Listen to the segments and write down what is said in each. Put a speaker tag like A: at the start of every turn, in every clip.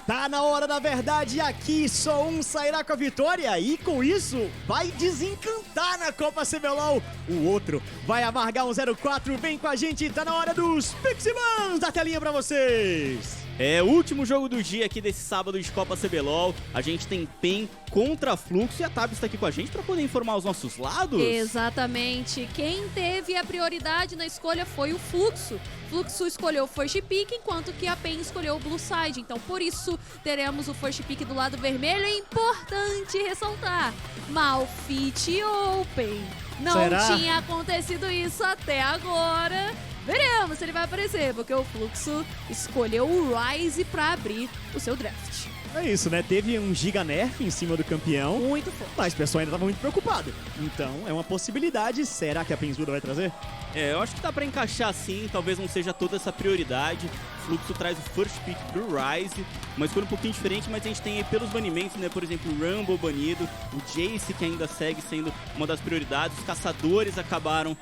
A: Tá na hora da verdade, aqui só um sairá com a vitória e com isso vai desencantar na Copa CBLOL. O outro vai amargar um 0-4, vem com a gente, tá na hora dos Piximans da telinha pra vocês.
B: É o último jogo do dia aqui desse sábado de Copa CBLOL. A gente tem PEN contra Fluxo e a Tab está aqui com a gente para poder informar os nossos lados.
C: Exatamente. Quem teve a prioridade na escolha foi o Fluxo. Fluxo escolheu o First Pick, enquanto que a PEN escolheu o Blue Side. Então, por isso, teremos o First Pick do lado vermelho. É importante ressaltar, Malphite Open. Não
A: Será?
C: tinha acontecido isso até agora. Veremos se ele vai aparecer, porque o Fluxo escolheu o Ryze pra abrir o seu draft.
A: É isso, né? Teve um giga nerf em cima do campeão,
C: Muito forte.
A: mas o pessoal ainda tava muito preocupado. Então, é uma possibilidade. Será que a Penzuda vai trazer?
B: Eu acho que dá pra encaixar sim, talvez não seja toda essa prioridade. Fluxo traz o First Pick pro Ryze, uma escolha um pouquinho diferente, mas a gente tem aí pelos banimentos, né? Por exemplo, o Rumble banido, o Jace que ainda segue sendo uma das prioridades, os caçadores acabaram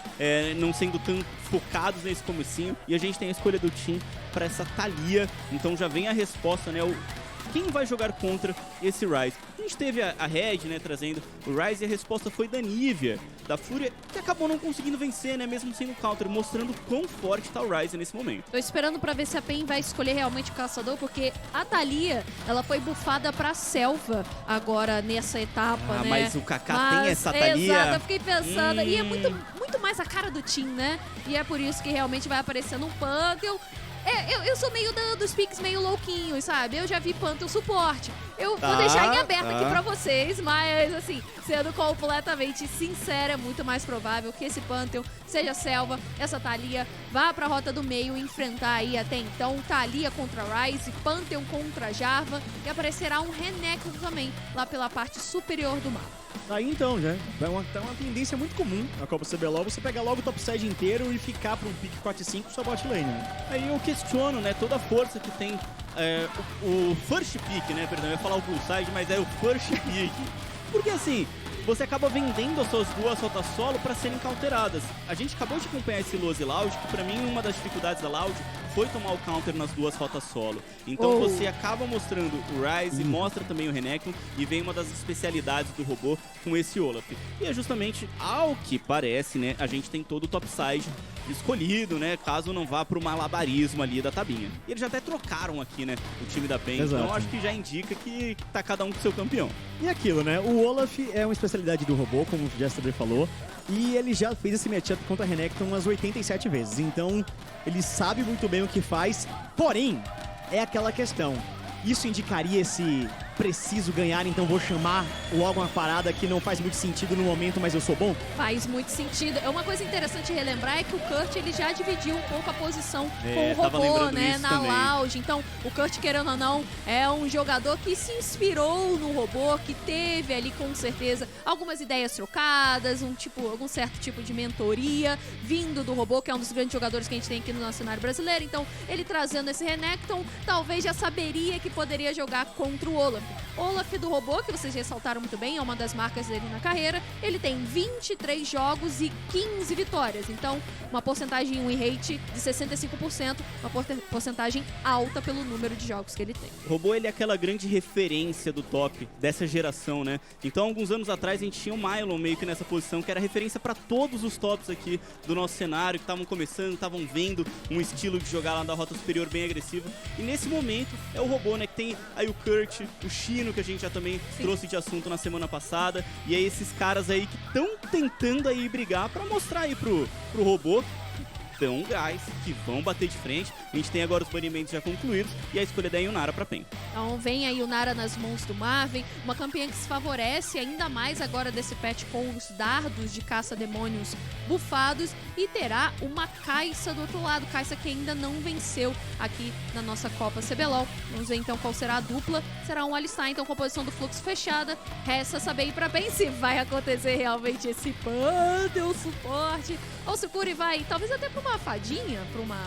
B: não sendo tão focados nesse comecinho, e a gente tem a escolha do team pra essa Thalia, então já vem a resposta, né? Quem vai jogar contra esse Ryze? A gente teve a Red, né, trazendo o Ryze e a resposta foi da Nivea, da Fúria, que acabou não conseguindo vencer, né, mesmo sendo counter, mostrando quão forte tá o Ryze nesse momento.
C: Tô esperando pra ver se a PEN vai escolher realmente o caçador, porque a Thalia, ela foi bufada pra selva agora nessa etapa, né?
B: Mas o Kaká tem essa Thalia.
C: Exato, eu fiquei pensando. E é muito mais a cara do team, né? E é por isso que realmente vai aparecendo um Pantheon. Eu sou meio dos picks meio louquinhos, sabe? Eu já vi Pantheon suporte. Eu vou deixar em aberto aqui pra vocês, mas assim, sendo completamente sincera, é muito mais provável que esse Pantheon seja selva, essa Thalia vá pra rota do meio enfrentar aí até então Thalia contra Ryze, Pantheon contra Jarvan e aparecerá um Renekton também lá pela parte superior do mapa.
A: Aí então, já é uma tendência muito comum na Copa CBLOL, você pegar logo o top side inteiro e ficar pra um pick 4-5 só bot lane, né?
B: Aí eu questiono, né, toda a força que tem o First Pick, né, perdão, eu ia falar o Blue Side, mas é o First Pick. Porque assim, você acaba vendendo as suas duas rotas solo para serem counteradas. A gente acabou de acompanhar esse Lose Loud, que pra mim uma das dificuldades da Loud foi tomar o counter nas duas rotas solo. Então você acaba mostrando o Ryze, mostra também o Renekton e vem uma das especialidades do robô com esse Olaf. E é justamente ao que parece, né, a gente tem todo o topside escolhido, né, caso não vá pro malabarismo ali da Tabinha. E eles já até trocaram aqui, né, o time da PEN,
A: Exato.
B: então acho que já indica que tá cada um com seu campeão.
A: E aquilo, né? O Olaf é uma especialidade do robô, como o Jester falou, e ele já fez esse matchup contra a Renekton umas 87 vezes, então ele sabe muito bem o que faz, porém, é aquela questão, isso indicaria esse preciso ganhar, então vou chamar logo uma parada que não faz muito sentido no momento, mas eu sou bom?
C: Faz muito sentido. É uma coisa interessante relembrar é que o Kurt ele já dividiu um pouco a posição com o
B: tava
C: robô,
B: lembrando
C: né,
B: isso
C: na
B: também.
C: lounge. Então, o Kurt, querendo ou não, é um jogador que se inspirou no robô, que teve ali com certeza algumas ideias trocadas, algum certo tipo de mentoria vindo do robô, que é um dos grandes jogadores que a gente tem aqui no nosso cenário brasileiro. Então, ele trazendo esse Renekton, talvez já saberia que poderia jogar contra o Olaf. Olaf do robô, que vocês ressaltaram muito bem, é uma das marcas dele na carreira. Ele tem 23 jogos e 15 vitórias. Então, uma porcentagem win rate de 65%, uma porcentagem alta pelo número de jogos que ele tem.
B: O robô, ele é aquela grande referência do top dessa geração, né? Então, alguns anos atrás, a gente tinha o Mylon meio que nessa posição, que era referência para todos os tops aqui do nosso cenário, que estavam começando, estavam vendo um estilo de jogar lá da rota superior bem agressivo. E nesse momento, é o robô, né? Que tem aí o Kurt, o Chino, que a gente já também trouxe de assunto na semana passada. E é esses caras aí que estão tentando aí brigar para mostrar aí pro robô tão gás, que vão bater de frente. A gente tem agora os banimentos já concluídos e a escolha da Yunara pra PEN.
C: Então vem a Yunara nas mãos do Marvin, uma campeã que se favorece ainda mais agora desse patch com os dardos de caça-demônios bufados e terá uma Kai'Sa do outro lado, Kai'Sa que ainda não venceu aqui na nossa Copa CBLOL. Vamos ver então qual será a dupla. Será um Alistar, então com a posição do Fluxo fechada. Resta saber ir pra PEN se vai acontecer realmente esse Pantheon suporte ou se o Curi vai talvez até pra uma fadinha, pra uma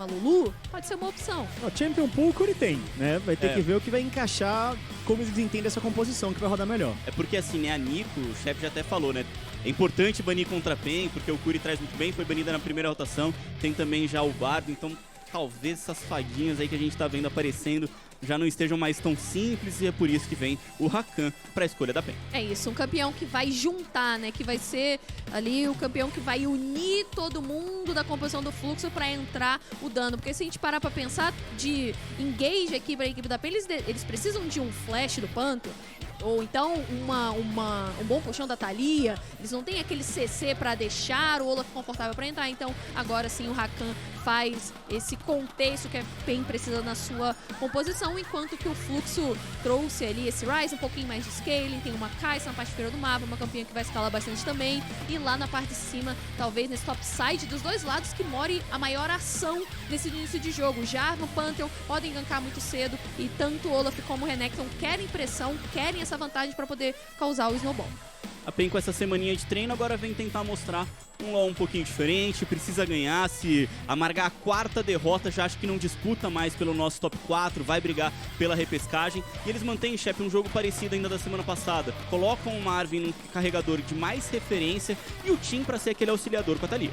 C: Lulu, pode ser uma opção.
A: O Champion Pool ele tem, né? Vai ter que ver o que vai encaixar, como eles entendem essa composição que vai rodar melhor.
B: É porque assim, né, a Nico, o chefe já até falou, né? É importante banir contra a PEN, porque o Curi traz muito bem, foi banida na primeira rotação. Tem também já o Bardo, então talvez essas faguinhas aí que a gente tá vendo aparecendo já não estejam mais tão simples, e é por isso que vem o Rakan para a escolha da PEN.
C: É isso, um campeão que vai juntar, né? Que vai ser ali o campeão que vai unir todo mundo da composição do Fluxo para entrar o dano. Porque se a gente parar para pensar de engage aqui para a equipe da PEN, eles precisam de um flash do Pantheon, ou então um bom puxão da Thalia. Eles não têm aquele CC pra deixar o Olaf confortável pra entrar, então agora sim o Rakan faz esse contexto que a PEN precisa na sua composição, enquanto que o Fluxo trouxe ali esse Ryze, um pouquinho mais de scaling, tem uma Kai'Sa na parte inferior do mapa, uma campeã que vai escalar bastante também, e lá na parte de cima, talvez nesse topside dos dois lados, que more a maior ação nesse início de jogo. Já no Pantheon podem gankar muito cedo, e tanto o Olaf como o Renekton querem pressão, querem essa vantagem para poder causar o snowball.
B: A PEN, com essa semaninha de treino, agora vem tentar mostrar um LoL um pouquinho diferente, precisa ganhar. Se amargar a quarta derrota, já acho que não disputa mais pelo nosso top 4, vai brigar pela repescagem. E eles mantêm, chefe, um jogo parecido ainda da semana passada. Colocam o Marvin num carregador de mais referência e o Tim para ser aquele auxiliador com a Thalia.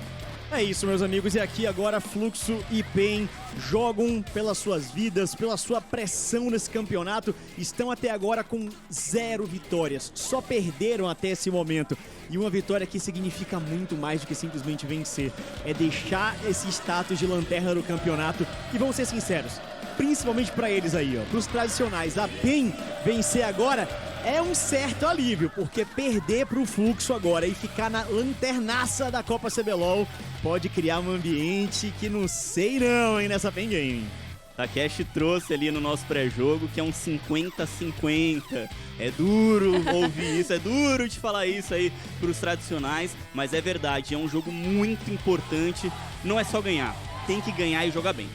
A: É isso, meus amigos, e aqui agora Fluxo e PEN jogam pelas suas vidas, pela sua pressão nesse campeonato. Estão até agora com 0 vitórias, só perderam até esse momento. E uma vitória que significa muito mais do que simplesmente vencer. É deixar esse status de lanterna do campeonato. E vamos ser sinceros, principalmente para eles aí, ó, pros tradicionais, a PEN vencer agora é um certo alívio, porque perder pro Fluxo agora e ficar na lanternaça da Copa CBLOL pode criar um ambiente que não sei não, hein, nessa PEN Gaming.
B: Takeshi trouxe ali no nosso pré-jogo que é um 50-50. É duro ouvir isso, é duro de falar isso aí pros tradicionais, mas é verdade, é um jogo muito importante. Não é só ganhar, tem que ganhar e jogar bem.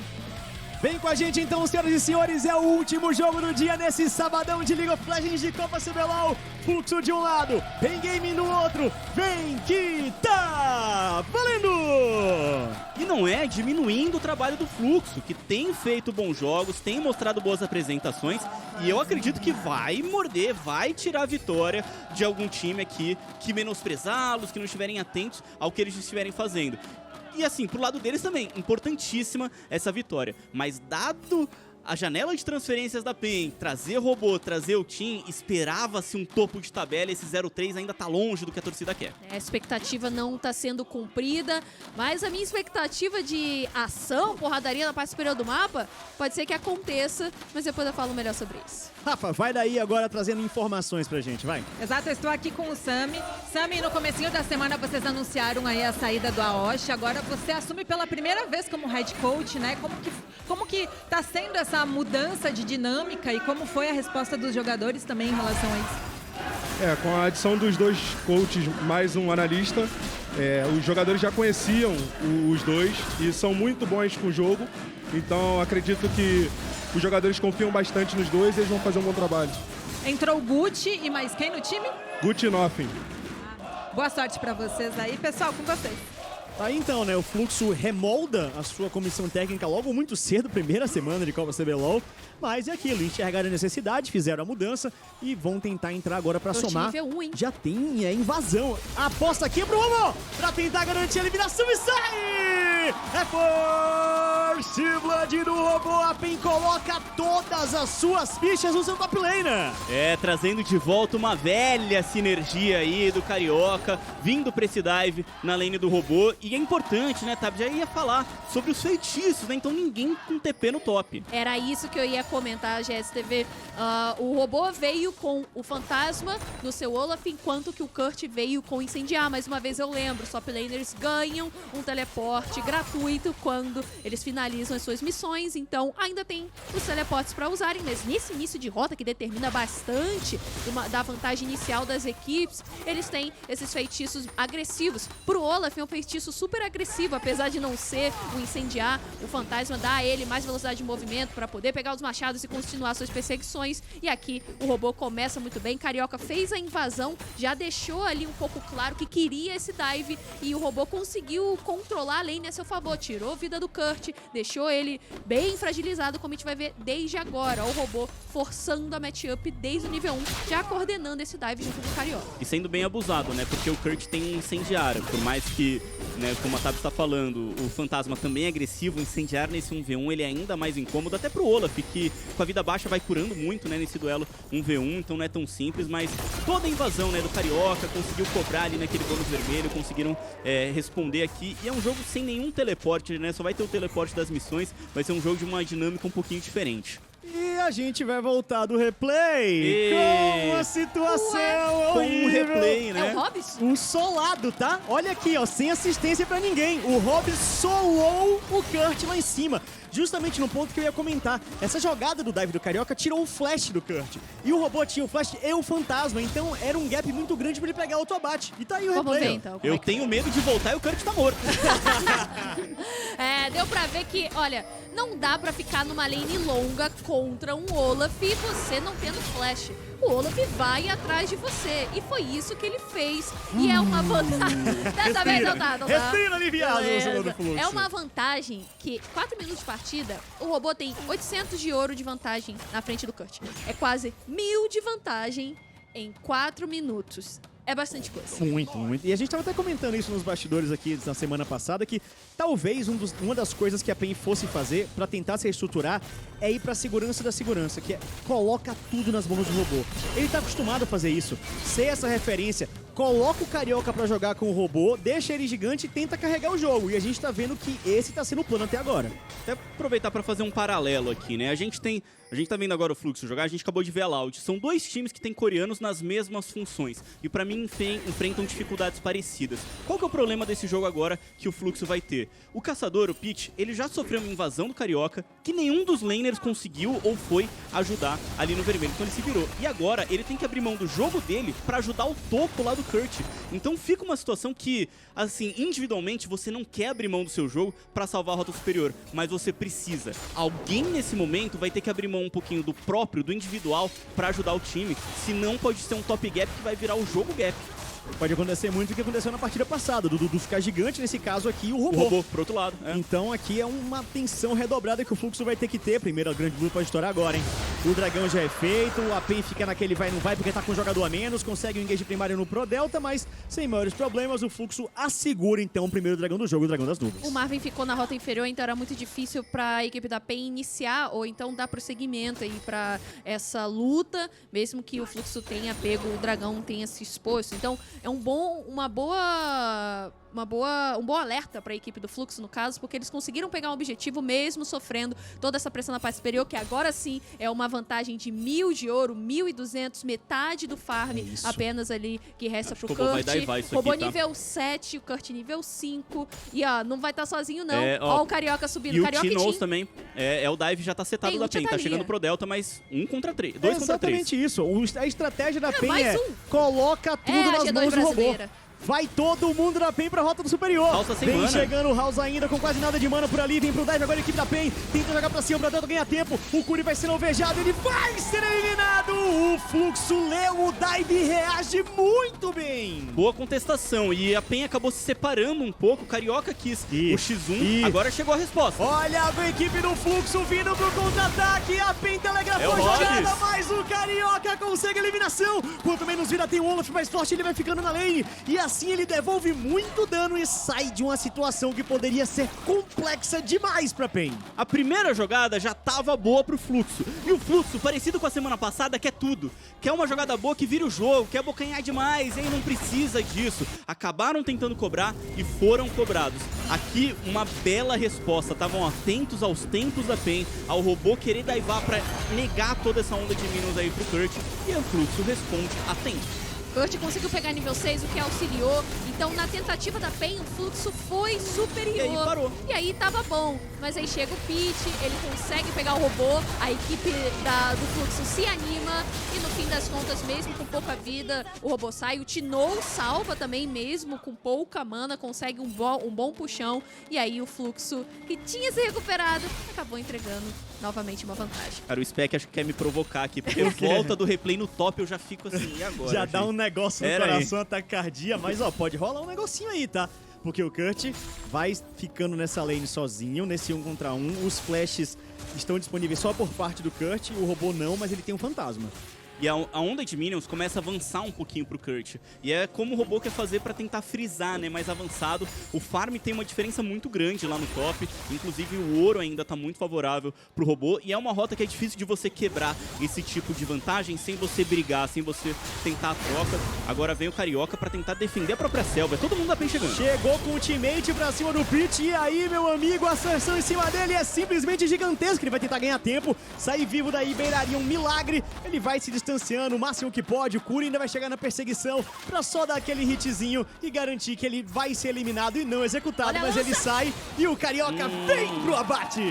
A: Vem com a gente então, senhoras e senhores, é o último jogo do dia nesse sabadão de League of Legends de Copa CBLOL. Fluxo de um lado, PEN Gaming no outro, vem que tá valendo!
B: E não é diminuindo o trabalho do Fluxo, que tem feito bons jogos, tem mostrado boas apresentações, e eu acredito que vai morder, vai tirar a vitória de algum time aqui que menosprezá-los, que não estiverem atentos ao que eles estiverem fazendo. E assim, pro lado deles também, importantíssima essa vitória. Mas dado a janela de transferências da PEN, trazer robô, trazer o Tim, esperava-se um topo de tabela. Esse 0-3 ainda tá longe do que a torcida quer.
C: A expectativa não tá sendo cumprida, mas a minha expectativa de ação, porradaria na parte superior do mapa, pode ser que aconteça, mas depois eu falo melhor sobre isso.
A: Rafa, vai daí agora trazendo informações pra gente, vai.
D: Exato, eu estou aqui com o Sami. Sami, no comecinho da semana vocês anunciaram aí a saída do Aoshi, agora você assume pela primeira vez como head coach, né? Como que tá sendo essa mudança de dinâmica e como foi a resposta dos jogadores também em relação a isso?
E: Com a adição dos 2 coaches mais um analista, os jogadores já conheciam os dois e são muito bons com o jogo, então acredito que os jogadores confiam bastante nos dois e eles vão fazer um bom trabalho.
D: Entrou o Gucci e mais quem no time?
E: Gucci e Nothing.
D: Boa sorte pra vocês aí. Pessoal, com vocês.
A: Aí então, né, o Fluxo remolda a sua comissão técnica logo muito cedo, primeira semana de Copa CBLOL, mas é aquilo, enxergaram a necessidade, fizeram a mudança e vão tentar entrar agora pra somar.
C: Nível 1, hein?
A: Já tem invasão. Aposta aqui pro Romo pra tentar garantir a eliminação e sai! É Force Blood do robô, a PEN coloca todas as suas fichas no seu top laner.
B: Trazendo de volta uma velha sinergia aí do Carioca, vindo pra esse dive na lane do robô. E é importante, né, Tab? Já ia falar sobre os feitiços, né? Então ninguém com TP no top.
C: Era isso que eu ia comentar, GSTV. O robô veio com o fantasma no seu Olaf, enquanto que o Kurt veio com incendiar. Mais uma vez eu lembro, os top laners ganham um teleporte gratuito quando eles finalizam as suas missões. Então ainda tem os teleportes para usarem, mas nesse início de rota que determina bastante da vantagem inicial das equipes, eles têm esses feitiços agressivos. Pro Olaf é um feitiço super agressivo, apesar de não ser o incendiar, o fantasma dá a ele mais velocidade de movimento para poder pegar os machados e continuar suas perseguições. E aqui o robô começa muito bem, Carioca fez a invasão, já deixou ali um pouco claro que queria esse dive e o robô conseguiu controlar a lane a seu favor, tirou a vida do Kurt, deixou ele bem fragilizado, como a gente vai ver desde agora, o robô forçando a matchup desde o nível 1, já coordenando esse dive junto com o Carioca.
B: E sendo bem abusado, né? Porque o Kurt tem um incendiário, por mais que né? Como a Tab está falando, o fantasma também é agressivo, incendiar nesse 1v1 ele é ainda mais incômodo, até pro Olaf, que com a vida baixa vai curando muito, né, nesse duelo 1v1, então não é tão simples, mas toda a invasão, né, do Carioca, conseguiu cobrar ali naquele bônus vermelho, conseguiram responder aqui, e é um jogo sem nenhum teleporte, né, só vai ter o teleporte das missões, vai ser um jogo de uma dinâmica um pouquinho diferente.
A: E a gente vai voltar do replay com uma situação
B: Com
A: horrível.
B: um replay,
C: É
B: né?
C: o Hobbs?
A: Um solado, tá? Olha aqui, ó, sem assistência pra ninguém. O Hobbs solou o Kurt lá em cima. Justamente no ponto que eu ia comentar. Essa jogada do dive do Carioca tirou o flash do Kurt. E o robô tinha o flash e o fantasma. Então era um gap muito grande pra ele pegar outro abate. E tá aí o
C: Vamos
A: replay.
C: ver
A: ó.
C: então. como
B: Eu
C: é que
B: tenho medo de voltar e o Kurt tá morto.
C: deu pra ver que, olha, não dá pra ficar numa lane longa contra um Olaf e você não tendo flash. O Olaf vai atrás de você. E foi isso que ele fez. E é uma vantagem. Dessa vez não tá, não tá.
A: Respira aliviado,
C: Beleza.
A: senhor do fluxo.
C: É uma vantagem que 4 minutos de partida, o robô tem 800 de ouro de vantagem na frente do Kurt. É quase 1000 de vantagem em 4 minutos. É bastante coisa.
A: Muito, muito. E a gente tava até comentando isso nos bastidores aqui na semana passada, que talvez uma das coisas que a PEN fosse fazer pra tentar se reestruturar é ir pra segurança da segurança, que é coloca tudo nas mãos do robô. Ele tá acostumado a fazer isso, ser essa referência, coloca o Carioca pra jogar com o robô, deixa ele gigante e tenta carregar o jogo. E a gente tá vendo que esse tá sendo o plano até agora.
B: Até aproveitar para fazer um paralelo aqui, né? A gente tá vendo agora o Fluxo jogar, a gente acabou de ver a Loud. São dois times que têm coreanos nas mesmas funções. E pra mim enfrentam dificuldades parecidas. Qual que é o problema desse jogo agora que o Fluxo vai ter? O Caçador, o Peach, ele já sofreu uma invasão do Carioca que nenhum dos laners conseguiu ou foi ajudar ali no vermelho. Então ele se virou. E agora ele tem que abrir mão do jogo dele pra ajudar o topo lá do Kurt. Então fica uma situação que, assim, individualmente você não quer abrir mão do seu jogo pra salvar a rota superior, mas você precisa. Alguém nesse momento vai ter que abrir mão um pouquinho do próprio, do individual, pra ajudar o time, senão pode ser um top gap que vai virar o jogo gap.
A: Pode acontecer muito o que aconteceu na partida passada, do Dudu ficar gigante, nesse caso aqui, o
B: O
A: robô.
B: robô, pro outro lado. É.
A: Então aqui é uma tensão redobrada que o Fluxo vai ter que ter. Primeiro, a grande luta pode estourar agora, hein? O dragão já é feito, a PEN fica naquele vai não vai porque tá com um jogador a menos, consegue o engage primário no Pro Delta, mas sem maiores problemas, o Fluxo assegura então o primeiro dragão do jogo, o dragão das nuvens.
C: O Marvin ficou na rota inferior, então era muito difícil para a equipe da PEN iniciar ou então dar prosseguimento aí para essa luta, mesmo que o Fluxo tenha pego, o dragão tenha se exposto. Então é um bom alerta para a equipe do Fluxo, no caso, porque eles conseguiram pegar um objetivo mesmo sofrendo toda essa pressão na parte superior, que agora sim é uma vantagem de 1000 de ouro, 1.200, metade do farm
A: Isso.
C: apenas ali que resta
B: Acho
C: pro
B: que o robô
C: Kurt.
B: vai dar e vai isso
C: Robô
B: aqui, tá?
C: nível 7, o Kurt nível 5. E ó, não vai estar sozinho não.
B: É,
C: Ó,
B: ó,
C: o Carioca subindo.
B: E o
C: Carioca e
B: T-Nose
C: Tim.
B: também. O dive já tá setado
C: Tem
B: da
C: ult
B: PEN. Tá
C: ali.
B: chegando pro Delta, mas 1 contra 3.
A: É
B: 2 contra 3.
A: exatamente isso. A estratégia da PEN
C: mais
A: é
C: um.
A: coloca tudo
C: É a
A: nas
C: G2
A: mãos do robô.
C: brasileira.
A: Vai todo mundo da PEN pra rota do superior.
B: House sem
A: Vem
B: mana.
A: chegando o House ainda com quase nada de mana por ali. Vem pro dive agora a equipe da PEN. Tenta jogar pra cima pra Delta ganhar tempo. O Curi vai ser alvejado. Ele vai ser eliminado. O Fluxo leu o dive, reage muito bem.
B: Boa contestação. E a PEN acabou se separando um pouco. O Carioca quis
A: Ih,
B: o X1.
A: ih.
B: Agora chegou a resposta.
A: Olha a equipe do Fluxo vindo pro contra-ataque. A PEN telegrafou
B: É o
A: a jogada,
B: Hobbs.
A: mas o Carioca consegue a eliminação. Quanto menos vida tem o Olaf mais forte, ele vai ficando na lane. E assim ele devolve muito dano e sai de uma situação que poderia ser complexa demais pra PEN.
B: A primeira jogada já tava boa pro Fluxo. E o Fluxo, parecido com a semana passada, quer tudo. Quer uma jogada boa que vira o jogo, quer abocanhar demais, e aí não precisa disso. Acabaram tentando cobrar e foram cobrados. Aqui, uma bela resposta. Estavam atentos aos tempos da PEN, ao robô querer daivar pra negar toda essa onda de minions aí pro Kurt. E o Fluxo responde atento.
C: Kurt conseguiu pegar nível 6, o que auxiliou. Então, na tentativa da PEN, o Fluxo foi superior.
B: E aí parou.
C: E aí tava bom. Mas aí chega o Peach, ele consegue pegar o robô, a equipe do Fluxo se anima. E no fim das contas, mesmo com pouca vida, o robô sai. O T-Nose salva também, mesmo com pouca mana, consegue um bom puxão. E aí o Fluxo, que tinha se recuperado, acabou entregando novamente uma vantagem.
B: Cara, o Spec acho que quer me provocar aqui, porque volta do replay no top eu já fico assim, e agora?
A: Já dá
B: gente?
A: um negócio no
B: Pera aí.
A: coração, taquicardia, mas ó, pode rolar um negocinho aí, tá? Porque o Kurt vai ficando nessa lane sozinho, nesse 1 contra 1. Os flashes estão disponíveis só por parte do Kurt, o robô não, mas ele tem um fantasma.
B: e a onda de minions começa a avançar um pouquinho pro Kurt. E é como o robô quer fazer pra tentar frisar, né, mais avançado. O farm tem uma diferença muito grande lá no top, inclusive o ouro ainda tá muito favorável pro robô, e é uma rota que é difícil de você quebrar esse tipo de vantagem sem você brigar, sem você tentar a troca. Agora vem o Carioca pra tentar defender a própria selva. É todo mundo da PEN chegando.
A: Chegou com o teammate pra cima do Pit, e aí, meu amigo, a ascensão em cima dele é simplesmente gigantesca. Ele vai tentar ganhar tempo, sair vivo daí, beiraria um milagre. Ele vai se distanciando o máximo que pode. O Curi ainda vai chegar na perseguição pra só dar aquele hitzinho e garantir que ele vai ser eliminado e não executado.
C: Olha a
A: Mas
C: lança.
A: ele sai e o Carioca vem pro abate.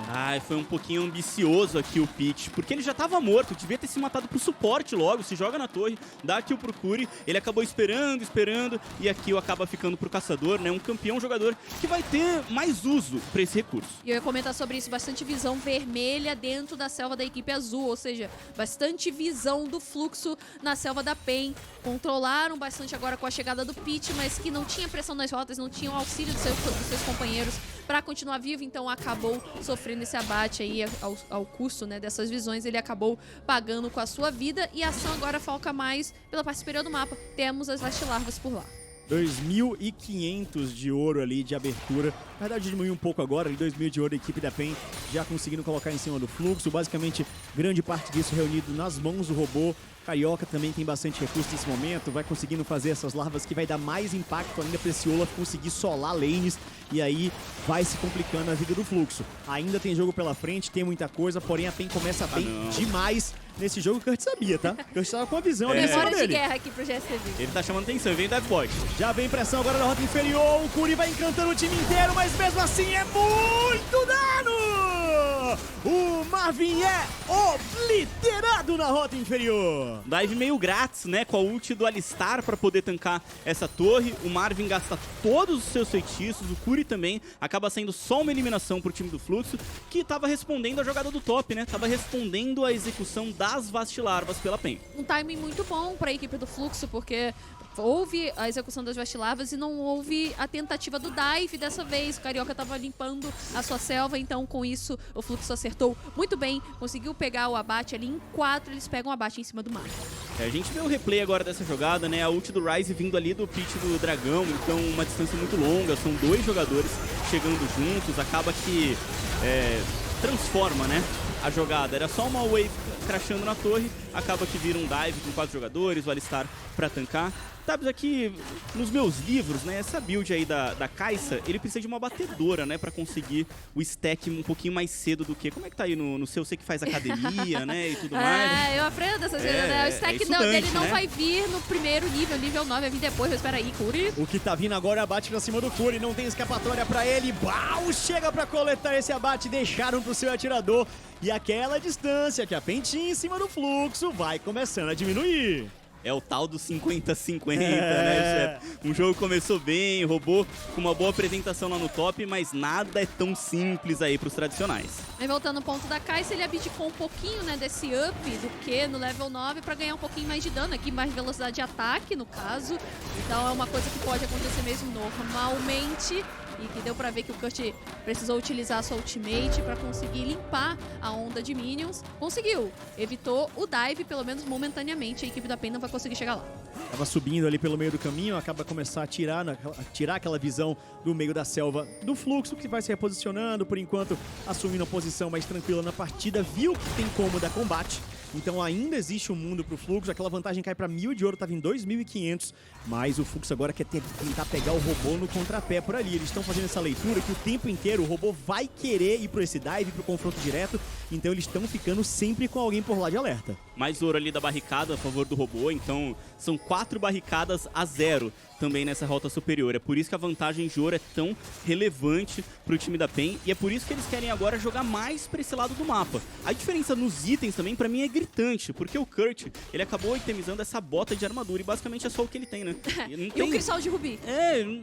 B: Ai, foi um pouquinho ambicioso aqui o Pit, porque ele já tava morto, devia ter se matado pro suporte logo, se joga na torre, dá kill pro Curi, ele acabou esperando, e a kill acaba ficando pro caçador, né? Um campeão jogador que vai ter mais uso pra esse recurso.
C: E eu ia comentar sobre isso, bastante visão vermelha dentro da selva da equipe azul, ou seja, bastante visão do fluxo na selva da PEN. Controlaram bastante agora com a chegada do Pit, mas que não tinha pressão nas rotas, não tinha o auxílio dos seus companheiros para continuar vivo, então acabou sofrendo esse abate aí ao custo, né, dessas visões. Ele acabou pagando com a sua vida, e a ação agora foca mais pela parte superior do mapa. Temos as Vastilarvas por lá.
A: 2.500 de ouro ali de abertura. Na verdade, diminuiu um pouco agora, 2.000 de ouro a equipe da PEN já conseguindo colocar em cima do fluxo. Basicamente, grande parte disso reunido nas mãos do robô. Carioca também tem bastante recurso nesse momento, vai conseguindo fazer essas larvas que vai dar mais impacto ainda pra esse Olaf conseguir solar lanes, e aí vai se complicando a vida do fluxo. Ainda tem jogo pela frente, tem muita coisa, porém a PEN começa bem demais nesse jogo. O Kurt sabia, tá? O Kurt tava com a visão ali em cima
C: Memória de
A: dele.
C: guerra aqui pro GSTV.
B: Ele tá chamando atenção, vem Dive Bot.
A: Já vem pressão agora na rota inferior, o Curi vai encantando o time inteiro, mas mesmo assim é muito dano! O Marvin é obliterado na rota inferior.
B: Dive meio grátis, né, com a ult do Alistar pra poder tancar essa torre. O Marvin gasta todos os seus feitiços, o Curi também. Acaba sendo só uma eliminação pro time do Fluxo, que tava respondendo a jogada do top, né? Tava respondendo a execução das Vastilarvas pela PEN.
C: Um timing muito bom para a equipe do Fluxo, porque houve a execução das Vastilarvas e não houve a tentativa do dive dessa vez. O Carioca estava limpando a sua selva, então com isso o Fluxo acertou muito bem, conseguiu pegar o abate ali em 4, eles pegam o abate em cima do mar.
B: A gente vê o replay agora dessa jogada, né? A ult do Ryze vindo ali do pit do Dragão, então uma distância muito longa, são 2 jogadores chegando juntos, acaba que transforma, né, a jogada. Era só uma wave crashando na torre, acaba que vira um dive com 4 jogadores, o Alistar pra tancar. Tabs, aqui nos meus livros, né, essa build aí da Kai'Sa, ele precisa de uma batedora, né, pra conseguir o stack um pouquinho mais cedo do que... Como é que tá aí no seu? Você que faz academia, né, e tudo mais.
C: Eu aprendo essas coisas, né? O stack dele não vai vir no primeiro nível 9, vai vir depois, mas espera aí, Curi.
A: O que tá vindo agora é abate pra cima do Curi, não tem escapatória pra ele. Bau, chega pra coletar esse abate, deixaram pro seu atirador. E aquela distância que a PEN tinha em cima do fluxo vai começando a diminuir.
B: É o tal do 50-50, né, chefe? Um jogo começou bem, robô com uma boa apresentação lá no top, mas nada é tão simples aí pros tradicionais.
C: Aí voltando ao ponto da Kai'Sa, ele abdicou um pouquinho, né, desse up do Q no level 9 pra ganhar um pouquinho mais de dano aqui, mais velocidade de ataque, no caso. Então é uma coisa que pode acontecer mesmo normalmente. E que deu pra ver que o Kurt precisou utilizar a sua ultimate pra conseguir limpar a onda de minions. Conseguiu. Evitou o dive, pelo menos momentaneamente. A equipe da PEN não vai conseguir chegar lá.
A: Tava subindo ali pelo meio do caminho, acaba começar a tirar aquela visão do meio da selva do fluxo, que vai se reposicionando, por enquanto assumindo a posição mais tranquila na partida. Viu que tem como dar combate. Então ainda existe um mundo pro fluxo, aquela vantagem cai pra 1.000 de ouro, tava em 2.500, mas o fluxo agora quer tentar pegar o robô no contrapé por ali. Eles estão fazendo essa leitura que o tempo inteiro o robô vai querer ir pro esse dive, pro confronto direto, então eles estão ficando sempre com alguém por lá de alerta.
B: Mais ouro ali da barricada a favor do robô, então são 4 barricadas a 0 também nessa rota superior. É por isso que a vantagem de ouro é tão relevante pro time da PEN, e é por isso que eles querem agora jogar mais pra esse lado do mapa. A diferença nos itens também, pra mim, é gritante, porque o Kurt, ele acabou itemizando essa bota de armadura, e basicamente é só o que ele tem, né?
C: E o cristal de rubi.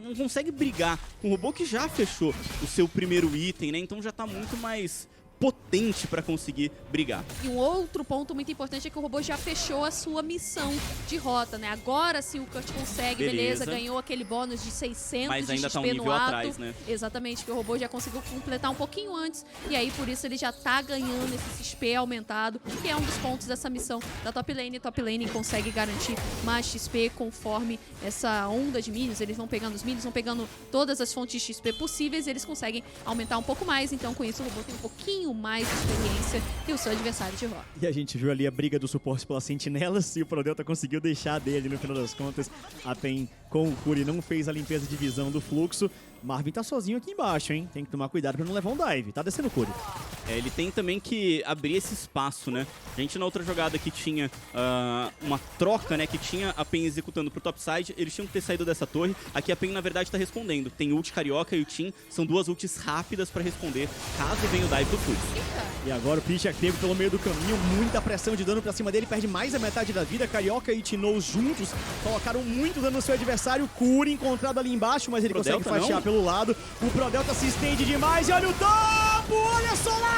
B: Não consegue brigar com o robô que já fechou o seu primeiro item, né? Então já tá muito mais potente pra conseguir brigar.
C: E um outro ponto muito importante é que o robô já fechou a sua missão de rota, né? Agora sim o Kurt consegue, beleza, ganhou aquele bônus de 600
B: mas ainda
C: de XP
B: tá um nível
C: no ato.
B: atrás, né?
C: Exatamente, que o robô já conseguiu completar um pouquinho antes, e aí por isso ele já tá ganhando esse XP aumentado, que é um dos pontos dessa missão da top lane. Top lane consegue garantir mais XP conforme essa onda de minions, eles vão pegando os minions, vão pegando todas as fontes de XP possíveis, e eles conseguem aumentar um pouco mais, então com isso o robô tem um pouquinho mais de experiência que o seu adversário de rota.
A: E a gente viu ali a briga do suporte pelas sentinelas e o Prodelta conseguiu deixar dele no final das contas. A PEN com o Curi não fez a limpeza de visão do fluxo. Marvin tá sozinho aqui embaixo, hein? Tem que tomar cuidado pra não levar um dive. Tá descendo o Curi.
B: Ele tem também que abrir esse espaço, né? A gente na outra jogada que tinha uma troca, né? Que tinha a PEN executando pro topside, eles tinham que ter saído dessa torre. Aqui a PEN, na verdade, tá respondendo. Tem ult Carioca e o Team, são duas ults rápidas pra responder, caso venha o dive do Fluxo.
A: E agora o Picha teve pelo meio do caminho, muita pressão de dano pra cima dele, perde mais da metade da vida. Carioca e Tinoz juntos colocaram muito dano no seu adversário. Curi encontrado ali embaixo, mas ele consegue fatiar pelo lado. O Prodelta se estende demais e olha o topo! Olha a solada!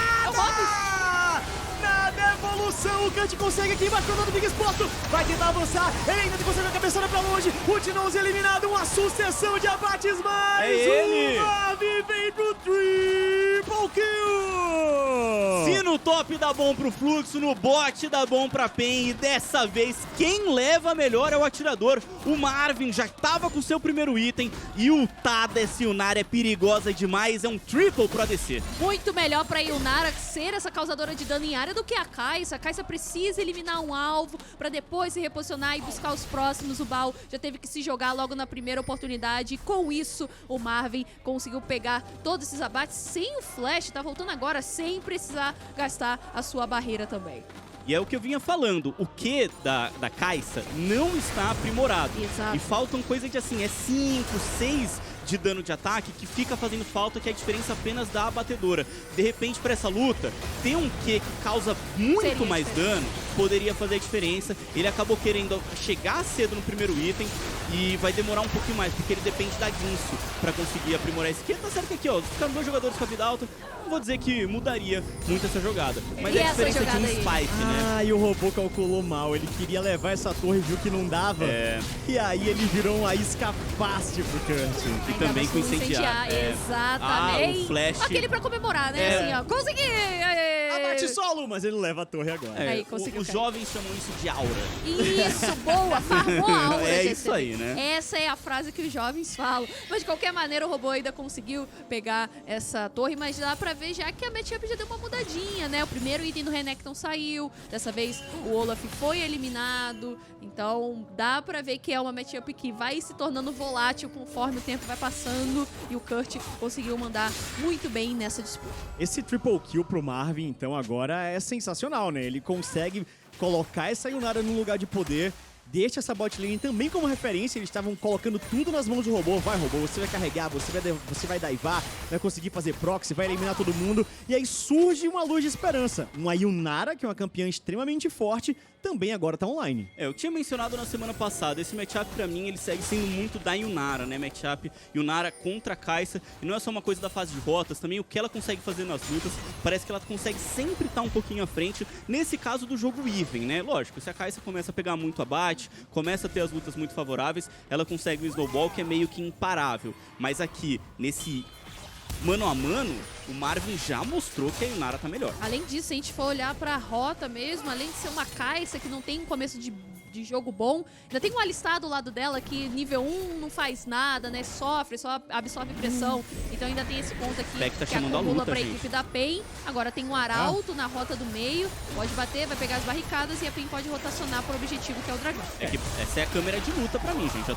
A: Na devolução, o Kant consegue aqui, vai pro Big Spot, vai tentar avançar, ele ainda consegue a cabeçada pra longe, o Tinoz eliminado, uma sucessão de abates, mais
B: ele!
A: Marvin vem pro Triple Kill!
B: Se no top dá bom pro Fluxo, no bot dá bom pra PEN, e dessa vez quem leva melhor é o atirador. O Marvin já tava com seu primeiro item, e ultada essa Yunara é perigosa demais, é um triple pro ADC.
C: Muito melhor pra Yunara ser essa causadora de dano em área do que a Kai'Sa. A Kai'Sa precisa eliminar um alvo pra depois se reposicionar e buscar os próximos. O Baal já teve que se jogar logo na primeira oportunidade, e com isso o Marvin conseguiu pegar todos esses abates sem o flash, tá voltando agora sem precisar gastar a sua barreira também.
B: E é o que eu vinha falando, o Q da Kai'Sa não está aprimorado.
C: Exato.
B: E faltam coisa de assim, 5, 6 de dano de ataque que fica fazendo falta, que é a diferença apenas da abatedora. De repente, para essa luta, ter um Q que causa muito mais dano poderia fazer a diferença. Ele acabou querendo chegar cedo no primeiro item e vai demorar um pouquinho mais, porque ele depende da Guinsoo para conseguir aprimorar esse Q. Tá certo que aqui, ó, ficaram dois jogadores com a vida alta, não vou dizer que mudaria muito essa jogada, mas é a diferença de um spike, né?
A: Ah, e o robô calculou mal, ele queria levar essa torre, viu que não dava, e aí ele virou uma isca fácil pro Kurt.
B: E também com incendiar.
C: Exatamente.
B: O flash.
C: Aquele pra comemorar, né? Assim, ó, consegui!
A: Abate solo, mas ele leva a torre agora.
C: Aí, conseguiu
B: os jovens chamam isso de aura.
C: Isso, boa, farmou a aura.
B: É isso aí, né?
C: Essa é a frase que os jovens falam. Mas de qualquer maneira o robô ainda conseguiu pegar essa torre, mas dá pra ver já que a matchup já deu uma mudadinha, né? O primeiro item do Renekton saiu, dessa vez o Olaf foi eliminado, então dá pra ver que é uma matchup que vai se tornando volátil conforme o tempo vai passando, e o Kurt conseguiu mandar muito bem nessa disputa.
A: Esse triple kill pro Marvin, então, agora é sensacional, né? Ele consegue colocar essa Yunara num lugar de poder, deixa essa bot lane também como referência. Eles estavam colocando tudo nas mãos do robô. Vai, robô, você vai carregar, você vai daivar, vai conseguir fazer proxy, vai eliminar todo mundo. E aí surge uma luz de esperança. Uma Yunara, que é uma campeã extremamente forte, também agora tá online.
B: Eu tinha mencionado na semana passada, esse matchup pra mim, ele segue sendo muito da Yunara, né? Matchup Yunara contra a Kai'Sa, e não é só uma coisa da fase de rotas, também o que ela consegue fazer nas lutas, parece que ela consegue sempre estar um pouquinho à frente, nesse caso do jogo even, né? Lógico, se a Kai'Sa começa a pegar muito abate, começa a ter as lutas muito favoráveis, ela consegue um snowball que é meio que imparável, mas aqui, nesse mano a mano, o Marvin já mostrou que a Yunara tá melhor.
C: Além disso, se a gente for olhar pra rota mesmo, além de ser uma Kai'Sa que não tem um começo de jogo bom, ainda tem um Alistar do lado dela que nível 1 não faz nada, né? Sofre, só absorve pressão. Então ainda tem esse ponto aqui
B: Beck tá
C: que
B: chamando
C: acumula
B: a luta,
C: pra
B: gente.
C: equipe da PEN. Agora tem um Arauto na rota do meio, pode bater, vai pegar as barricadas e a PEN pode rotacionar pro objetivo que é o dragão.
B: É que essa é a câmera de luta pra mim, gente.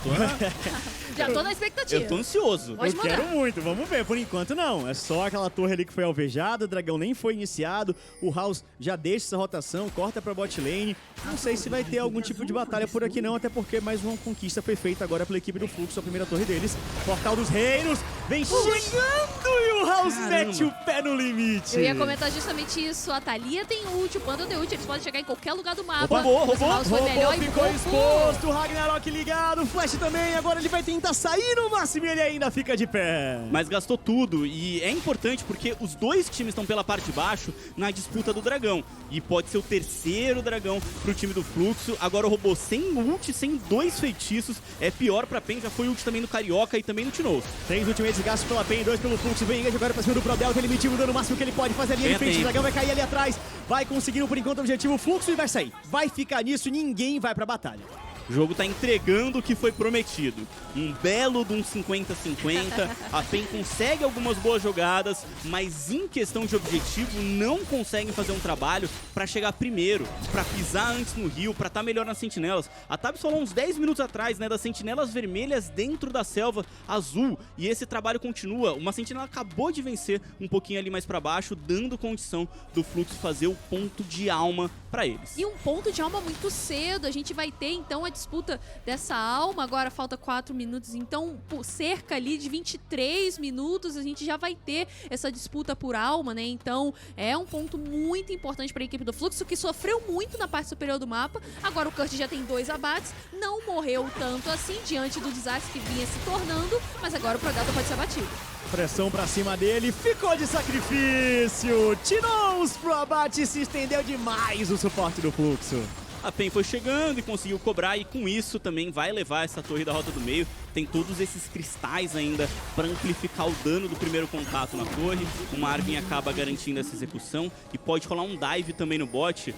C: Já tô na expectativa.
B: Eu tô ansioso.
C: Pode
A: Eu
C: mandar.
A: quero muito, vamos ver. Por enquanto não, é só aquela torre ali que foi alvejada, o dragão nem foi iniciado, o House já deixa essa rotação, corta pra bot lane. Não sei se vai ter algum tipo de batalha por aqui não, até porque mais uma conquista foi feita agora pela equipe do Fluxo, a primeira torre deles. Portal dos Reinos, vem chegando e o House
B: Caramba.
A: mete o pé no limite.
C: Eu ia comentar justamente isso. A Thalia tem ult, o Panda tem ult, eles podem chegar em qualquer lugar do mapa.
A: Opa,
C: Mas o House foi melhor
A: Robô
C: e
A: ficou
C: roubou.
A: exposto, o Ragnarok ligado, o Flash também, agora ele vai tentar sair no máximo e ele ainda fica de pé.
B: Mas gastou tudo e é importante porque os dois times estão pela parte de baixo na disputa do dragão. E pode ser o terceiro dragão pro time do Fluxo. Agora o robô sem ult, sem 2 feitiços, é pior pra PEN. Já foi ult também no Carioca e também no Tinoz.
A: 3 ultimates gastos pela PEN, 2 pelo Fluxo, vem agora pra cima do Prodelta, ele mitiga o dano máximo que ele pode fazer ali, ele frente, o dragão vai cair ali atrás, vai conseguindo por enquanto o objetivo, o Fluxo e vai sair. Vai ficar nisso, ninguém vai pra batalha.
B: O jogo tá entregando o que foi prometido. Um belo de um 50-50. A PEN consegue algumas boas jogadas, mas em questão de objetivo não conseguem fazer um trabalho pra chegar primeiro, pra pisar antes no rio, pra estar melhor nas sentinelas. A Tabs falou uns 10 minutos atrás, né, das sentinelas vermelhas dentro da selva azul. E esse trabalho continua. Uma sentinela acabou de vencer um pouquinho ali mais pra baixo, dando condição do Fluxo fazer o ponto de alma pra eles.
C: E um ponto de alma muito cedo. A gente vai ter, então, a disputa dessa alma. Agora falta 4 minutos. Então, por cerca ali de 23 minutos, a gente já vai ter essa disputa por alma, né? Então, é um ponto muito importante para a equipe do Fluxo, que sofreu muito na parte superior do mapa. Agora o Kurt já tem 2 abates. Não morreu tanto assim, diante do desastre que vinha se tornando. Mas agora o Prodelta pode ser abatido.
A: Pressão pra cima dele, ficou de sacrifício. Tirou pro abate, se estendeu demais o suporte do Fluxo.
B: A PEN foi chegando e conseguiu cobrar, e com isso também vai levar essa torre da rota do meio. Tem todos esses cristais ainda para amplificar o dano do primeiro contato na torre. O Marvin acaba garantindo essa execução e pode rolar um dive também no bot.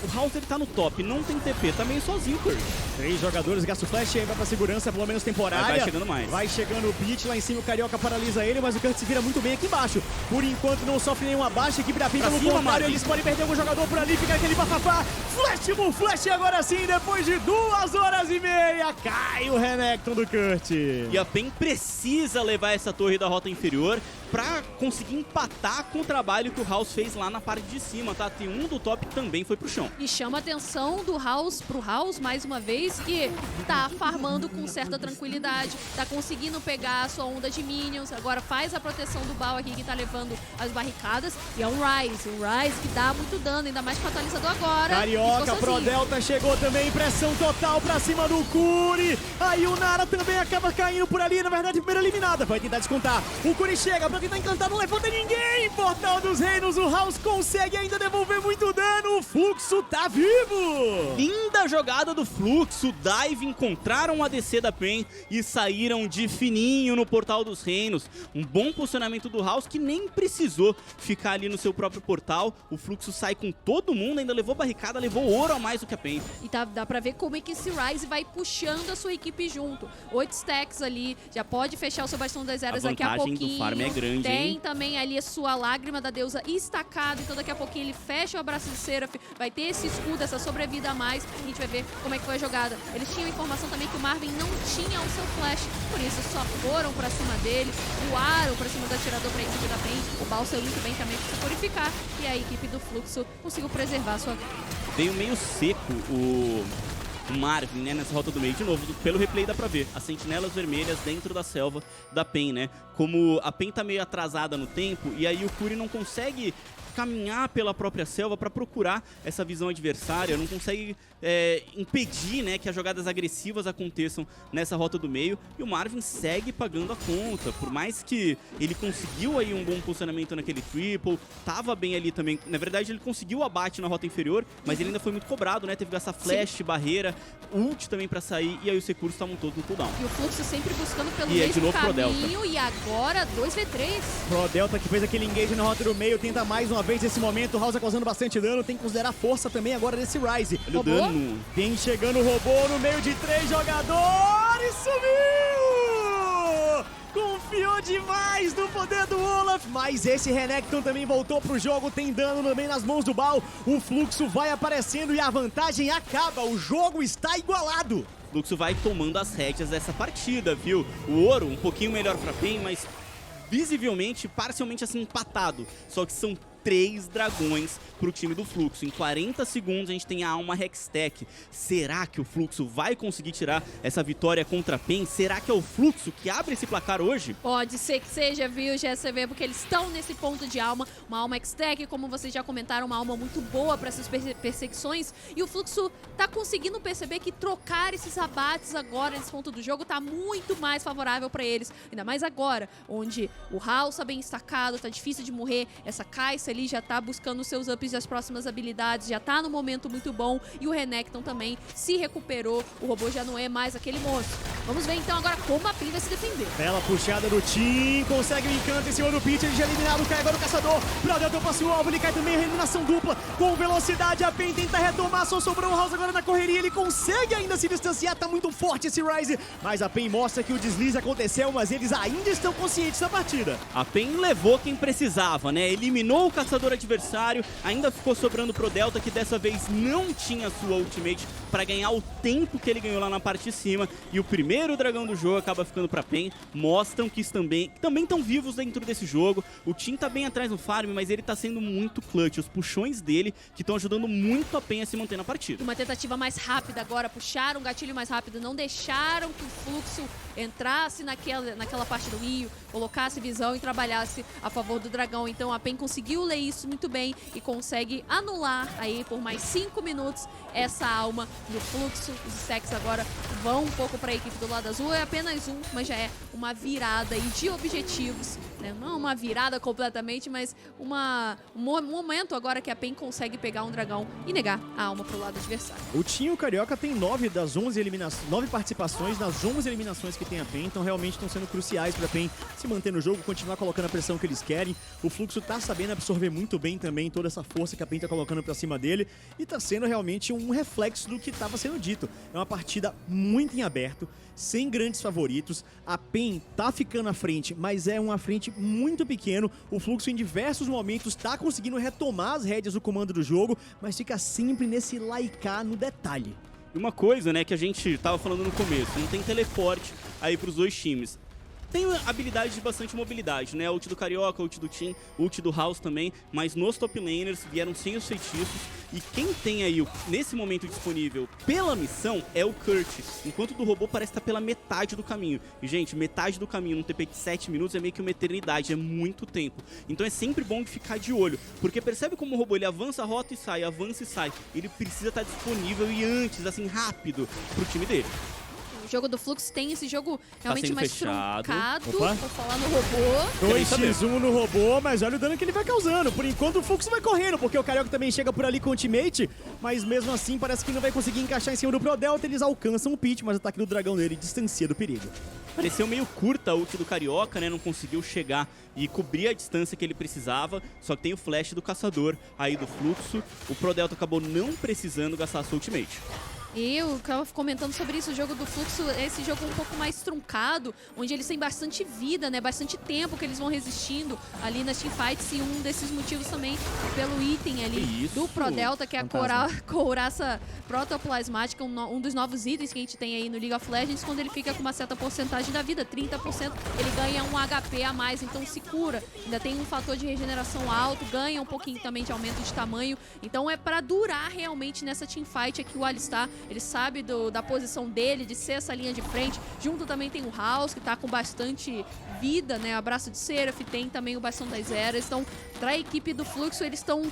B: O House ele tá no top, não tem TP, tá meio sozinho, Kurt.
A: 3 jogadores, gasta o flash, aí vai pra segurança, pelo menos temporária.
B: Vai chegando mais.
A: Vai chegando o Beat, lá em cima o Carioca paralisa ele, mas o Kurt se vira muito bem aqui embaixo. Por enquanto não sofre nenhum abaixo, a equipe da PEN
B: Pra
A: pelo
B: cima,
A: contrário,
B: Marvin.
A: eles podem perder algum jogador por ali, fica aquele bafafá. Flash agora sim, depois de 2 horas e meia, cai o Renekton do Kurt.
B: E a PEN precisa levar essa torre da rota inferior pra conseguir empatar com o trabalho que o House fez lá na parte de cima, tá? Tem um do top que também foi pro chão.
C: E chama a atenção do House pro House, mais uma vez, que tá farmando com certa tranquilidade, tá conseguindo pegar a sua onda de minions, agora faz a proteção do Baal aqui que tá levando as barricadas, e é um Ryze que dá muito dano, ainda mais com o atualizador agora.
A: Carioca, Prodelta chegou também, pressão total pra cima do Curi. Aí o Nara também acaba caindo por ali, na verdade, primeira eliminada. Vai tentar descontar. O Curi chega pra tentar encantar, não levanta ninguém. Portal dos Reinos, o House consegue ainda devolver muito dano. O Fluxo tá vivo.
B: Linda jogada do Fluxo, dive, encontraram o ADC da PEN e saíram de fininho no Portal dos Reinos. Um bom posicionamento do House que nem precisou ficar ali no seu próprio portal. O Fluxo sai com todo mundo, ainda levou barricada, levou ouro a mais do que a PEN.
C: E dá pra ver como é que esse Ryze vai puxando a sua equipe junto. 8 stacks ali, já pode fechar o seu bastão das eras daqui a
B: vantagem
C: pouquinho.
B: do farm é grande,
C: Tem
B: hein?
C: também ali a sua lágrima da deusa estacada, então daqui a pouquinho ele fecha o abraço de Seraph, vai ter esse escudo, essa sobrevida a mais, e a gente vai ver como é que foi a jogada. Eles tinham informação também que o Marvin não tinha o seu flash, por isso só foram pra cima dele, voaram pra cima do atirador pra equipe da PEN. O Baal saiu muito bem também pra se purificar, e a equipe do Fluxo conseguiu preservar a sua vida.
B: Veio meio seco o Marvin, né, nessa rota do meio. De novo, pelo replay dá pra ver as sentinelas vermelhas dentro da selva da PEN, né? Como a PEN tá meio atrasada no tempo, e aí o Curi não consegue caminhar pela própria selva para procurar essa visão adversária, não consegue impedir, né, que as jogadas agressivas aconteçam nessa rota do meio, e o Marvin segue pagando a conta, por mais que ele conseguiu aí um bom posicionamento naquele triple, tava bem ali também, na verdade ele conseguiu o abate na rota inferior, mas ele ainda foi muito cobrado, né, teve que gastar flash, barreira, ult também para sair, e aí os recursos estavam todos no cooldown.
C: E o Fluxo sempre buscando pelo
B: E é de
C: mesmo
B: novo Prodelta.
C: caminho, e agora 2v3.
A: Prodelta que fez aquele engage na rota do meio, tenta mais uma vez nesse momento. O House causando bastante dano, tem que considerar força também agora nesse Ryze.
B: Olha o dano.
A: Vem chegando o robô no meio de 3 jogadores, subiu! Confiou demais no poder do Olaf, mas esse Renekton também voltou pro jogo, tem dano também nas mãos do Baal. O Fluxo vai aparecendo e a vantagem acaba, o jogo está igualado.
B: O Fluxo vai tomando as rédeas dessa partida, viu? O ouro um pouquinho melhor pra PEN, mas visivelmente, parcialmente assim, empatado. Só que são 3 dragões pro time do Fluxo. Em 40 segundos a gente tem a Alma Hextech. Será que o Fluxo vai conseguir tirar essa vitória contra a PEN? Será que é o Fluxo que abre esse placar hoje?
C: Pode ser que seja, viu, GSV, porque eles estão nesse ponto de alma. Uma alma Hextech, como vocês já comentaram, uma alma muito boa para essas perseguições. E o Fluxo tá conseguindo perceber que trocar esses abates agora nesse ponto do jogo tá muito mais favorável para eles. Ainda mais agora, onde o House tá bem destacado, tá difícil de morrer. Essa Kai'Sa ali já tá buscando os seus ups das próximas habilidades, já tá no momento muito bom. E o Renekton também se recuperou. O robô já não é mais aquele monstro. Vamos ver então agora como a PEN vai se defender.
A: Bela puxada do Tim, consegue o encanto em cima do Pitch, ele já eliminado, cai agora o caçador. Prodelta passa o alvo, ele cai também, eliminação dupla. Com velocidade, a PEN tenta retomar, só sobrou o House agora na correria, ele consegue ainda se distanciar, tá muito forte esse Ryze. Mas a PEN mostra que o deslize aconteceu, mas eles ainda estão conscientes da partida.
B: A PEN levou quem precisava, né? Eliminou o caçador adversário, ainda ficou sobrando pro Delta, que dessa vez não tinha sua ultimate para ganhar o tempo que ele ganhou lá na parte de cima. E o primeiro dragão do jogo acaba ficando pra PEN. Mostram que também estão vivos dentro desse jogo. O Tim tá bem atrás no farm, mas ele tá sendo muito clutch. Os puxões dele que estão ajudando muito a PEN a se manter na partida.
C: Uma tentativa mais rápida agora, puxaram o gatilho mais rápido, não deixaram que o Fluxo entrasse naquela parte do rio, colocasse visão e trabalhasse a favor do dragão. Então a PEN conseguiu ler isso muito bem e consegue anular aí por mais 5 minutos essa alma do Fluxo. Os stacks agora vão um pouco para a equipe do lado azul, é apenas um, mas já é uma virada aí de objetivos, né? Não uma virada completamente, mas um momento agora que a PEN consegue pegar um dragão e negar a alma pro lado adversário.
A: O Tim e o Carioca tem 9 participações nas 11 eliminações que tem a PEN, então realmente estão sendo cruciais para a PEN se manter no jogo, continuar colocando a pressão que eles querem. O Fluxo tá sabendo absorver muito bem também toda essa força que a PEN tá colocando para cima dele e tá sendo realmente um reflexo do que estava sendo dito. É uma partida muito em aberto, sem grandes favoritos. A PEN tá ficando à frente, mas é uma frente muito pequeno. O Fluxo em diversos momentos tá conseguindo retomar as rédeas do comando do jogo, mas fica sempre nesse laicar no detalhe.
B: E uma coisa, né, que a gente tava falando no começo, não tem teleporte aí pros dois times. Tem habilidade de bastante mobilidade, né? Ult do Carioca, ult do Tim, ult do House também, mas nos top laners vieram sem os feitiços. E quem tem aí, nesse momento disponível pela missão, é o Kurt. Enquanto o do robô parece estar pela metade do caminho. E, gente, metade do caminho num TP de 7 minutos é meio que uma eternidade, é muito tempo. Então é sempre bom de ficar de olho, porque percebe como o robô ele avança a rota e sai, avança e sai. Ele precisa estar disponível e antes, assim, rápido, pro time dele.
C: O jogo do Fluxo tem esse jogo realmente
B: sendo
C: mais
B: fechado.
C: truncado,
A: Opa.
C: vou falar no robô.
A: 2x1 no robô, mas olha o dano que ele vai causando. Por enquanto o Fluxo vai correndo, porque o Carioca também chega por ali com o ultimate, mas mesmo assim parece que não vai conseguir encaixar em cima do Prodelta. Eles alcançam o Pitch, mas o ataque do dragão dele distancia do perigo.
B: Pareceu meio curta a ult do Carioca, né? Não conseguiu chegar e cobrir a distância que ele precisava. Só que tem o flash do caçador aí do Fluxo. O Prodelta acabou não precisando gastar a sua ultimate.
C: Eu estava comentando sobre isso, o jogo do Fluxo é esse jogo um pouco mais truncado, onde eles têm bastante vida, né? Bastante tempo que eles vão resistindo ali nas teamfights, e um desses motivos também pelo item ali
B: Isso.
C: do Prodelta, que é a couraça protoplasmática, um dos novos itens que a gente tem aí no League of Legends. Quando ele fica com uma certa porcentagem da vida, 30%, ele ganha um HP a mais, então se cura. Ainda tem um fator de regeneração alto, ganha um pouquinho também de aumento de tamanho. Então é para durar realmente nessa teamfight aqui o Alistar. Ele sabe da posição dele, de ser essa linha de frente. Junto também tem o House, que tá com bastante vida, né? Abraço de Seraph, tem também o Bastão das Eras. Então, pra equipe do Fluxo, eles estão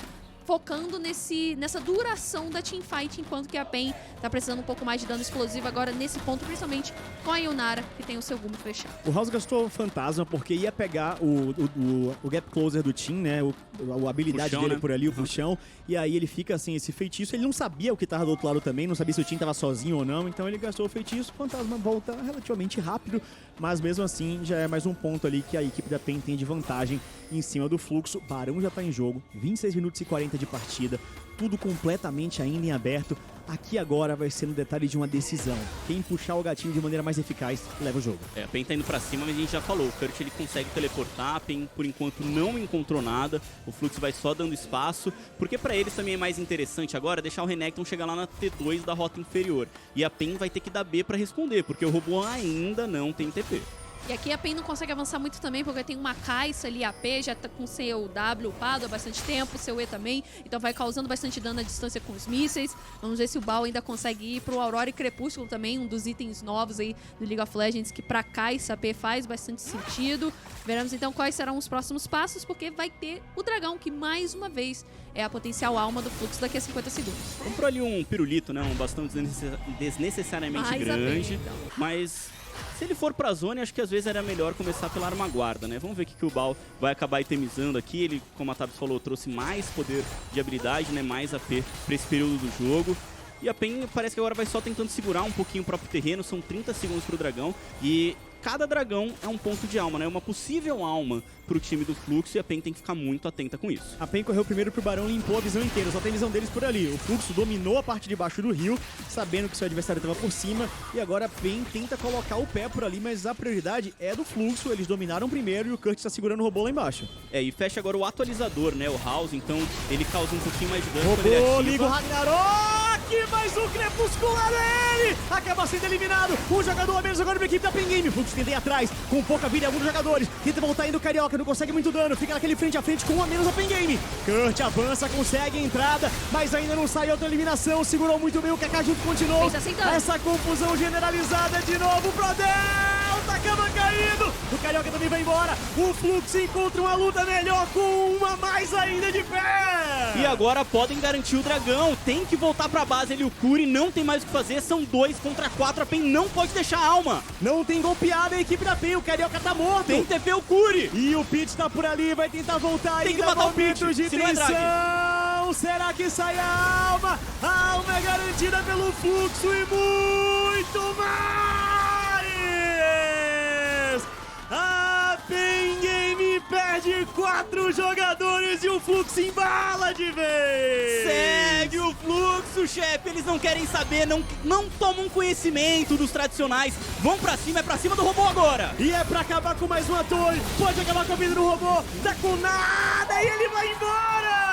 C: focando nessa duração da teamfight, enquanto que a PEN tá precisando um pouco mais de dano explosivo agora nesse ponto, principalmente com a Yunara, que tem o seu gume fechado.
A: O House gastou Fantasma porque ia pegar o Gap Closer do Team, né? A habilidade
B: puxão,
A: dele
B: né?
A: por ali, o puxão. E aí ele fica assim, esse feitiço. Ele não sabia o que tava do outro lado também, não sabia se o Team tava sozinho ou não. Então ele gastou o feitiço, o Fantasma volta relativamente rápido. Mas mesmo assim, já é mais um ponto ali que a equipe da PEN tem de vantagem em cima do Fluxo. Barão já tá em jogo, 26 minutos e 40 de partida. Tudo completamente ainda em aberto. Aqui agora vai ser no detalhe de uma decisão. Quem puxar o gatinho de maneira mais eficaz, leva o jogo.
B: A PEN tá indo pra cima, mas a gente já falou, o Kurt ele consegue teleportar, a PEN por enquanto não encontrou nada, o Fluxo vai só dando espaço, porque pra eles também é mais interessante agora deixar o Renekton chegar lá na T2 da rota inferior. E a PEN vai ter que dar B pra responder, porque o robô ainda não tem TP.
C: E aqui a PEN não consegue avançar muito também, porque tem uma Kai'Sa ali, AP, já tá com seu W upado há bastante tempo, seu E também, então vai causando bastante dano à distância com os mísseis. Vamos ver se o Bao ainda consegue ir pro Aurora e Crepúsculo também, um dos itens novos aí do League of Legends, que pra Kai'Sa AP faz bastante sentido. Veremos então quais serão os próximos passos, porque vai ter o dragão, que mais uma vez é a potencial alma do Fluxo daqui a 50 segundos.
B: Comprou ali um pirulito, né? Um bastão desnecessariamente
C: Mais a
B: grande.
C: PEN, então.
B: Mas se ele for pra zona, acho que às vezes era melhor começar pela armaguarda, né? Vamos ver o que o Bao vai acabar itemizando aqui. Ele, como a Tabs falou, trouxe mais poder de habilidade, né? Mais AP pra esse período do jogo. E a PEN parece que agora vai só tentando segurar um pouquinho o próprio terreno. São 30 segundos pro dragão. E cada dragão é um ponto de alma, né? Uma possível alma pro time do Fluxo, e a PEN tem que ficar muito atenta com isso.
A: A PEN correu primeiro pro Barão e limpou a visão inteira, só tem visão deles por ali. O Fluxo dominou a parte de baixo do rio, sabendo que seu adversário estava por cima, e agora a PEN tenta colocar o pé por ali, mas a prioridade é do Fluxo. Eles dominaram primeiro e o Kurt está segurando o robô lá embaixo.
B: É, e fecha agora o atualizador, né? O House, então ele causa um pouquinho mais de dano quando ele
A: Robô,
B: ativa.
A: liga o Ragnarok, mas o crepuscular dele acaba sendo eliminado. Um jogador a menos agora pra equipe da PEN Game. O Fluxo tenta ir atrás, com pouca vida, alguns jogadores. Tenta voltar indo o Carioca, não consegue muito dano. Fica naquele frente a frente com um a menos a PEN Game. Kurt avança, consegue a entrada, mas ainda não sai outra eliminação. Segurou muito bem o Kaká junto com o Tino.
C: Tá aceitando.
A: Essa confusão generalizada de novo pro Delta, acaba caindo. O Carioca também vai embora. O Fluxo encontra uma luta melhor com uma mais ainda de pé.
B: E agora podem garantir o dragão. Tem que voltar pra base ali o Curi. Não tem mais o que fazer. São 2 contra 4. A PEN não pode deixar a alma.
A: Não tem golpeada a equipe da PEN. O Carioca tá morto.
B: Tem TP o Curi.
A: E o Pete tá por ali, vai tentar voltar.
B: Tem que
A: ainda
B: matar o Pete,
A: momentos de
B: se não é drag.
A: tensão. Será que sai a alma? A alma é garantida pelo Fluxo e muito mais! A PEN Game perde 4 jogadores e o Fluxo embala de vez!
B: Segue o Fluxo, chefe. Eles não querem saber, não tomam conhecimento dos tradicionais. Vão pra cima, é pra cima do robô agora.
A: E é pra acabar com mais uma torre. Pode acabar com a vida do robô. Tá com nada e ele vai embora!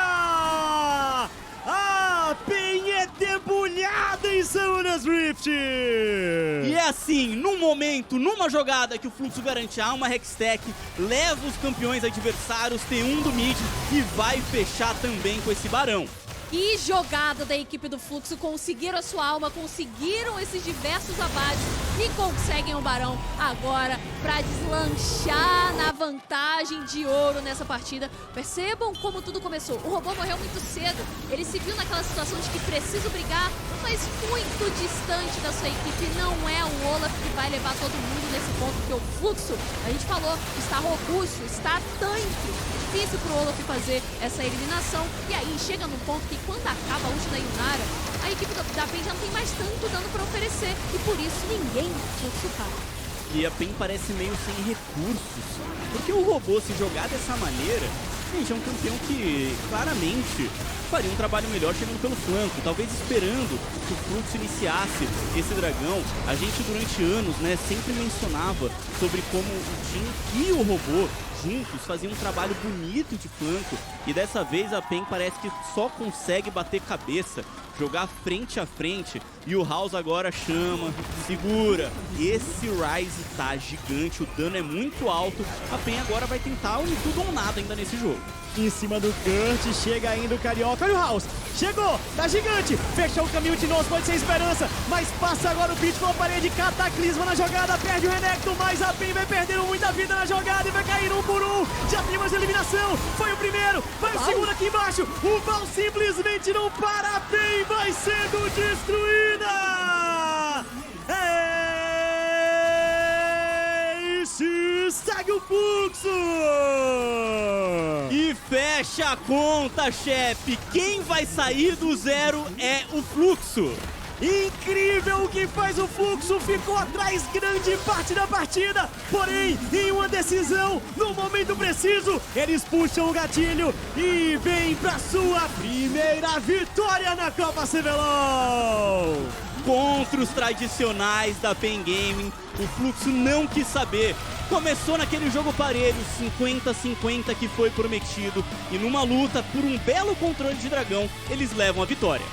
A: A PEN é debulhada em Summoner's Rift!
B: E é assim, num momento, numa jogada que o Fluxo garante a alma, Hextech leva os campeões adversários, T1 do mid, e vai fechar também com esse Barão.
C: Que jogada da equipe do Fluxo, conseguiram a sua alma, conseguiram esses diversos abates e conseguem o Barão agora para deslanchar na vantagem de ouro nessa partida. Percebam como tudo começou. O robô morreu muito cedo, ele se viu naquela situação de que precisa brigar, mas muito distante da sua equipe. Não é o Olaf que vai levar todo mundo nesse ponto, porque o Fluxo, a gente falou, está robusto, está tanque. Difícil pro Olaf fazer essa eliminação, e aí chega num ponto que quando acaba a ult da Yunara, a equipe da PEN já não tem mais tanto dano pra oferecer, e por isso ninguém Fluxo para.
B: E a PEN parece meio sem recursos, porque o robô, se jogar dessa maneira, gente, é um campeão que claramente faria um trabalho melhor chegando pelo flanco, talvez esperando que o Fluxo iniciasse esse dragão. A gente durante anos, né, sempre mencionava sobre como o Jhin e o robô juntos faziam um trabalho bonito de flanco, e dessa vez a PEN parece que só consegue bater cabeça, jogar frente a frente, e o House agora chama, segura. Esse Ryze tá gigante, o dano é muito alto, a PEN agora vai tentar um tudo ou nada ainda nesse jogo.
A: Em cima do Kurt, chega ainda o Carioca. Olha o House, chegou, tá gigante. Fechou o caminho de nós, pode ser esperança. Mas passa agora o Pete com a parede, cataclisma na jogada. Perde o Renekton, mas a PEN vai perdendo muita vida na jogada e vai cair 1 por 1. Já tem mais eliminação, foi o primeiro, vai o segundo aqui embaixo. O Val simplesmente não para, a PEN vai sendo destruída. Segue o Fluxo!
B: E fecha a conta, chefe. Quem vai sair do zero é o Fluxo.
A: Incrível o que faz o Fluxo, ficou atrás grande parte da partida, porém, em uma decisão, no momento preciso, eles puxam o gatilho e vem pra sua primeira vitória na Copa CBLOL!
B: Contra os tradicionais da PEN Gaming, o Fluxo não quis saber. Começou naquele jogo parelho, 50-50 que foi prometido, e numa luta por um belo controle de dragão, eles levam a vitória.